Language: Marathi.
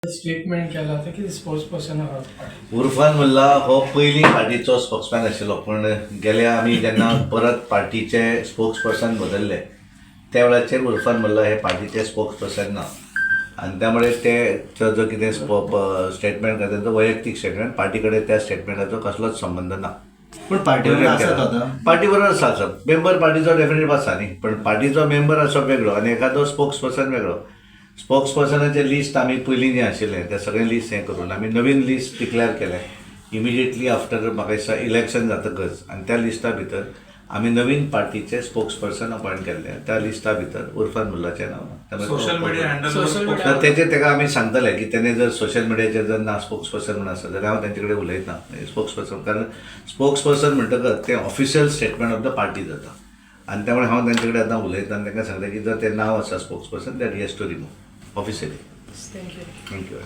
स्टेटमेंट केला होता की स्पोर्ट्स पर्सन उर्फान मुल्ला हो पयलीं पार्टीचो स्पोक्समॅन आशिल्लो, पण गेल्या आमी जेन्ना परत पार्टीचे स्पोक्सपर्सन बदलले त्या वेळाचेर उर्फान मुल्ला हे पार्टीचे स्पोक्सपर्सन ना, आणि त्यामुळे ते जो कितें स्टेटमेंट करता तेंचो वैयक्तीक स्टेटमेंट, पार्टी कडेन त्या स्टेटमेंटाचो कसलोच संबंध ना. पण पार्टी पार्टी बरोबर आसा सर, मेंबर पार्टीचो डेफिनेट आसा न्ही, पण पार्टीचो मेंबर असो वेगळो आनी एखादो स्पोक्सपर्सन वेगळो. स्पोक्सपर्सनाचें लिस्ट आमी पयलीं जें आशिल्लें तें सगळें लिस्ट हें करून आमी नवीन लिस्ट डिक्लेअर केलें इमिजिएटली आफ्टर म्हाका दिसता इलेक्शन जातकच, आनी त्या लिस्टा भितर आमी नवीन पार्टीचे स्पोक्सपर्सन अपॉयंट केल्ले. त्या लिस्टा भितर उर्फान मुल्लाचें नांव सोशल मीडिया तर तेजेर तेका आमी सांगतले की तेणे जर सोशल मिडियाचेर जर ना स्पोक्सपर्सन म्हणून आसा जाल्यार हांव तेंचे कडेन उलयतना स्पोक्सपर्सन, कारण स्पोक्सपर्सन म्हणटकच तें official statement of the party जाता, आनी त्यामुळे हांव तेंचे कडेन आतां उलयता आनी तांकां सांगता की जर तें नांव आसा spokesperson that he has to remove officially. Thank you. Thank you.